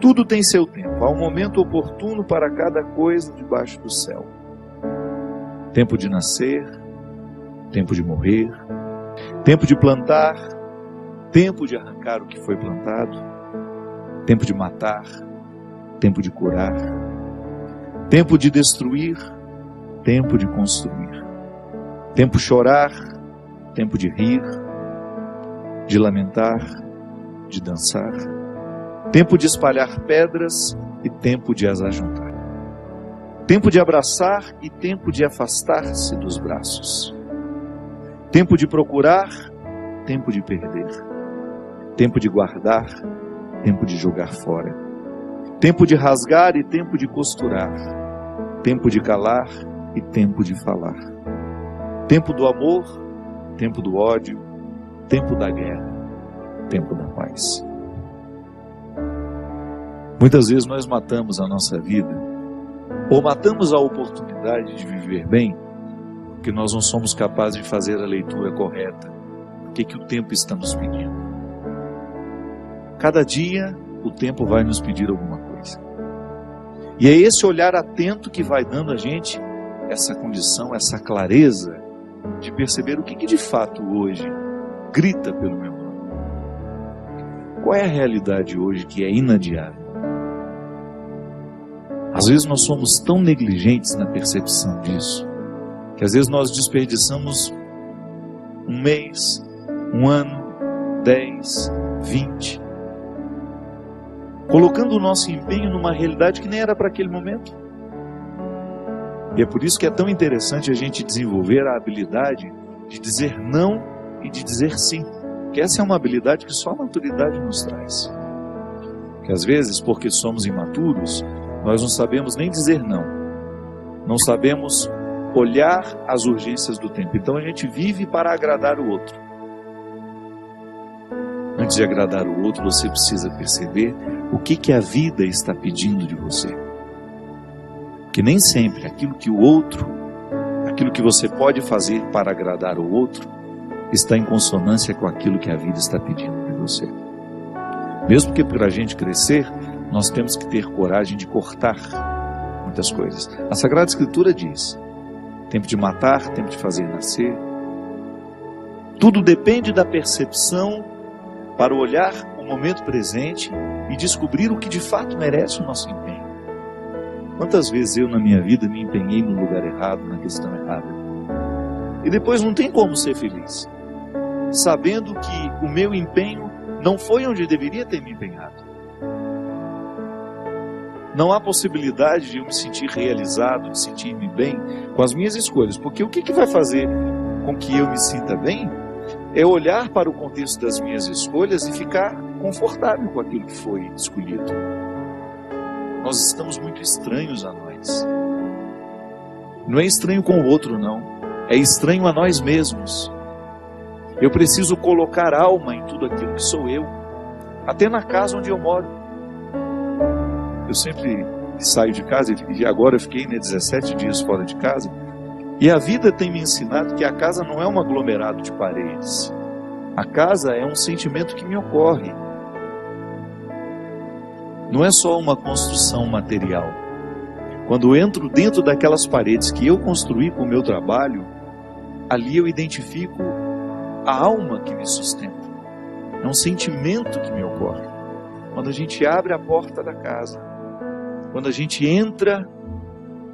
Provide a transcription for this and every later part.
Tudo tem seu tempo. Há um momento oportuno para cada coisa debaixo do céu. Tempo de nascer, tempo de morrer, tempo de plantar, tempo de arrancar o que foi plantado, tempo de matar, tempo de curar, tempo de destruir, tempo de construir, tempo de chorar, tempo de rir, de lamentar, de dançar, tempo de espalhar pedras e tempo de as ajuntar, tempo de abraçar e tempo de afastar-se dos braços, tempo de procurar, tempo de perder, tempo de guardar, tempo de jogar fora, tempo de rasgar e tempo de costurar, tempo de calar e tempo de falar, tempo do amor, tempo do ódio, tempo da guerra, tempo da paz. Muitas vezes nós matamos a nossa vida, ou matamos a oportunidade de viver bem, porque nós não somos capazes de fazer a leitura correta. O que o tempo está nos pedindo? Cada dia o tempo vai nos pedir alguma coisa. E é esse olhar atento que vai dando a gente essa condição, essa clareza de perceber o que de fato hoje grita pelo meu nome. Qual é a realidade hoje que é inadiável? Às vezes nós somos tão negligentes na percepção disso, que às vezes nós desperdiçamos um mês, um ano, 10, 20, colocando o nosso empenho numa realidade que nem era para aquele momento. E é por isso que é tão interessante a gente desenvolver a habilidade de dizer não e de dizer sim, que essa é uma habilidade que só a maturidade nos traz. Que às vezes, porque somos imaturos, nós não sabemos nem dizer não, não sabemos olhar as urgências do tempo. Então a gente vive para agradar o outro. Antes de agradar o outro, você precisa perceber o que a vida está pedindo de você. Porque nem sempre aquilo que o outro, aquilo que você pode fazer para agradar o outro, está em consonância com aquilo que a vida está pedindo de você. Mesmo que para a gente crescer, nós temos que ter coragem de cortar muitas coisas. A Sagrada Escritura diz: tempo de matar, tempo de fazer nascer. Tudo depende da percepção para olhar o momento presente e descobrir o que de fato merece o nosso empenho. Quantas vezes eu na minha vida me empenhei no lugar errado, na questão errada, e depois não tem como ser feliz, sabendo que o meu empenho não foi onde deveria ter me empenhado. Não há possibilidade de eu me sentir realizado, de sentir-me bem com as minhas escolhas, porque o que vai fazer com que eu me sinta bem é olhar para o contexto das minhas escolhas e ficar confortável com aquilo que foi escolhido. Nós estamos muito estranhos a nós. Não é estranho com o outro, não. É estranho a nós mesmos. Eu preciso colocar alma em tudo aquilo que sou eu, até na casa onde eu moro. Eu sempre saio de casa, e agora eu fiquei 17 dias fora de casa, e a vida tem me ensinado que a casa não é um aglomerado de paredes. A casa é um sentimento que me ocorre. Não é só uma construção material. Quando eu entro dentro daquelas paredes que eu construí com o meu trabalho, ali eu identifico a alma que me sustenta. É um sentimento que me ocorre. Quando a gente abre a porta da casa, quando a gente entra,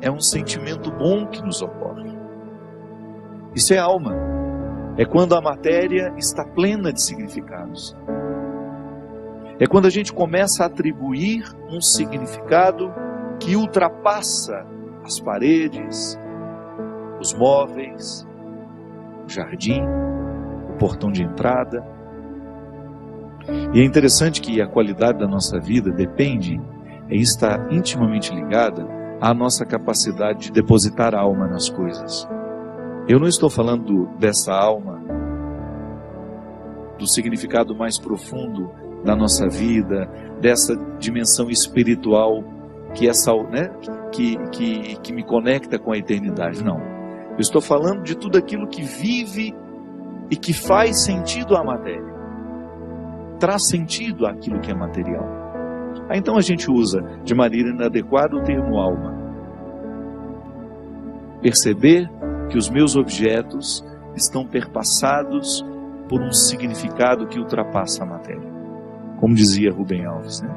é um sentimento bom que nos ocorre. Isso é alma. É quando a matéria está plena de significados. É quando a gente começa a atribuir um significado que ultrapassa as paredes, os móveis, o jardim, o portão de entrada. E é interessante que a qualidade da nossa vida depende, está intimamente ligada à nossa capacidade de depositar a alma nas coisas. Eu não estou falando dessa alma, do significado mais profundo da nossa vida, dessa dimensão espiritual que me conecta com a eternidade. Não. Eu estou falando de tudo aquilo que vive e que faz sentido à matéria. Traz sentido àquilo que é material. Então a gente usa de maneira inadequada o termo alma. Perceber que os meus objetos estão perpassados por um significado que ultrapassa a matéria. Como dizia Rubem Alves, né?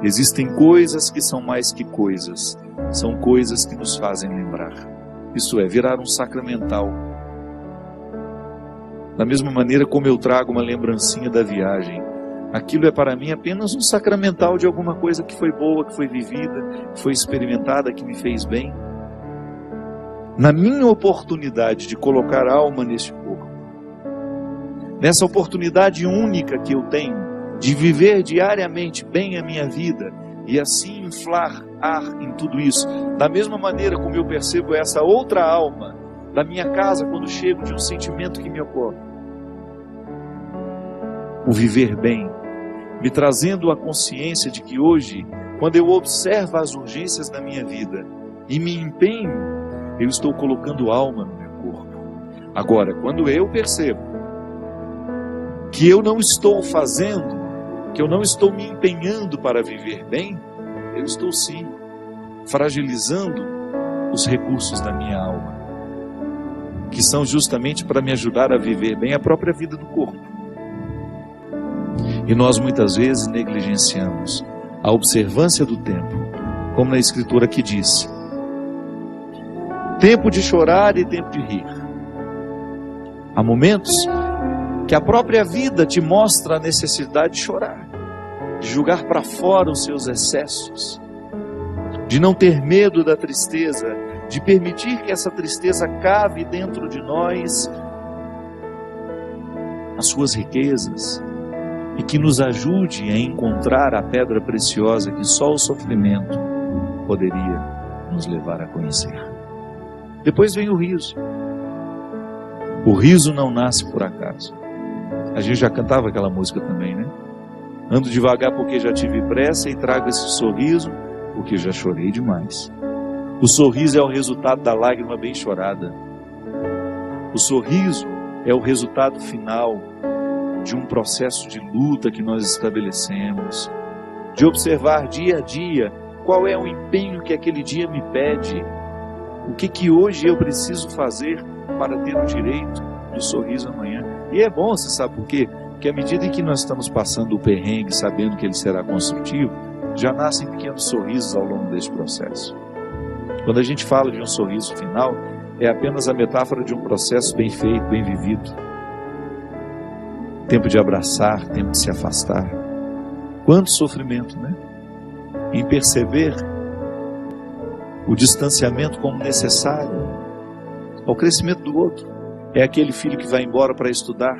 Existem coisas que são mais que coisas, são coisas que nos fazem lembrar. Isso é, virar um sacramental. Da mesma maneira como eu trago uma lembrancinha da viagem, aquilo é para mim apenas um sacramental de alguma coisa que foi boa, que foi vivida, que foi experimentada, que me fez bem. Na minha oportunidade de colocar alma neste corpo, nessa oportunidade única que eu tenho de viver diariamente bem a minha vida e assim inflar ar em tudo isso, da mesma maneira como eu percebo essa outra alma da minha casa quando chego de um sentimento que me ocorre. O viver bem, me trazendo a consciência de que hoje, quando eu observo as urgências da minha vida e me empenho, eu estou colocando alma no meu corpo. Agora, quando eu percebo que eu não estou fazendo, que eu não estou me empenhando para viver bem, eu estou sim fragilizando os recursos da minha alma, que são justamente para me ajudar a viver bem a própria vida do corpo. E nós muitas vezes negligenciamos a observância do tempo, como na Escritura que diz: tempo de chorar e tempo de rir. Há momentos que a própria vida te mostra a necessidade de chorar, de jogar para fora os seus excessos, de não ter medo da tristeza, de permitir que essa tristeza cave dentro de nós as suas riquezas e que nos ajude a encontrar a pedra preciosa que só o sofrimento poderia nos levar a conhecer. Depois vem o riso. O riso não nasce por acaso. A gente já cantava aquela música também, né? Ando devagar porque já tive pressa e trago esse sorriso porque já chorei demais. O sorriso é o resultado da lágrima bem chorada. O sorriso é o resultado final de um processo de luta que nós estabelecemos, de observar dia a dia qual é o empenho que aquele dia me pede, o que hoje eu preciso fazer para ter o direito do sorriso amanhã. E é bom, você sabe por quê? Porque à medida em que nós estamos passando o perrengue, sabendo que ele será construtivo, já nascem pequenos sorrisos ao longo desse processo. Quando a gente fala de um sorriso final, é apenas a metáfora de um processo bem feito, bem vivido. Tempo de abraçar, tempo de se afastar. Quanto sofrimento, né? Em perceber o distanciamento como necessário ao crescimento do outro. É aquele filho que vai embora para estudar.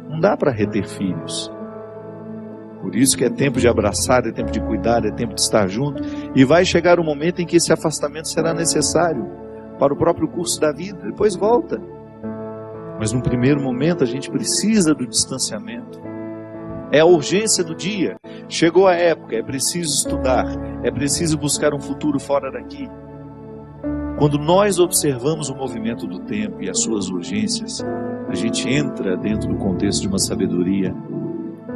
Não dá para reter filhos. Por isso que é tempo de abraçar, é tempo de cuidar, é tempo de estar junto. E vai chegar um momento em que esse afastamento será necessário para o próprio curso da vida. Depois volta. Mas no primeiro momento a gente precisa do distanciamento. É a urgência do dia. Chegou a época, é preciso estudar. É preciso buscar um futuro fora daqui. Quando nós observamos o movimento do tempo e as suas urgências, a gente entra dentro do contexto de uma sabedoria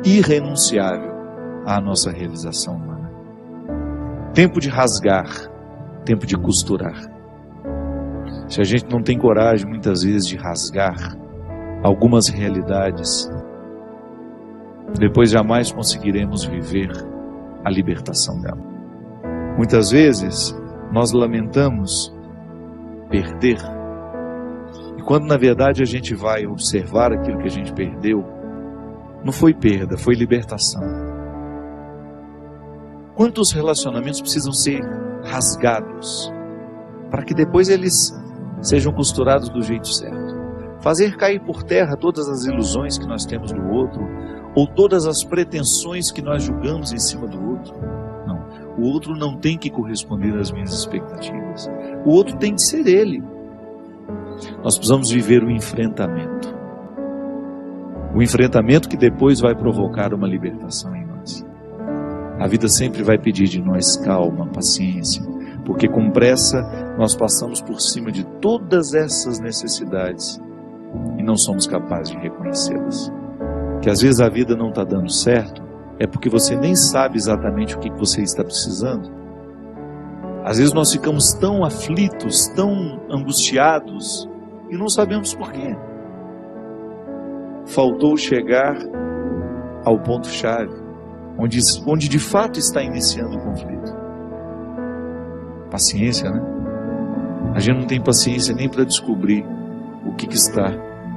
irrenunciável à nossa realização humana. Tempo de rasgar, tempo de costurar. Se a gente não tem coragem, muitas vezes, de rasgar algumas realidades, depois jamais conseguiremos viver a libertação dela. Muitas vezes, nós lamentamos perder, e quando na verdade a gente vai observar aquilo que a gente perdeu, não foi perda, foi libertação. Quantos relacionamentos precisam ser rasgados para que depois eles sejam costurados do jeito certo? Fazer cair por terra todas as ilusões que nós temos do outro, ou todas as pretensões que nós julgamos em cima do outro. Não, o outro não tem que corresponder às minhas expectativas. O outro tem que ser ele. Nós precisamos viver o enfrentamento. O enfrentamento que depois vai provocar uma libertação em nós. A vida sempre vai pedir de nós calma, paciência, porque com pressa nós passamos por cima de todas essas necessidades e não somos capazes de reconhecê-las. Que às vezes a vida não está dando certo, é porque você nem sabe exatamente o que você está precisando. Às vezes nós ficamos tão aflitos, tão angustiados, e não sabemos por quê. Faltou chegar ao ponto-chave, onde de fato está iniciando o conflito. Paciência, né? A gente não tem paciência nem para descobrir o que está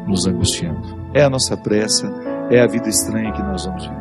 nos angustiando. É a nossa pressa, é a vida estranha que nós vamos viver.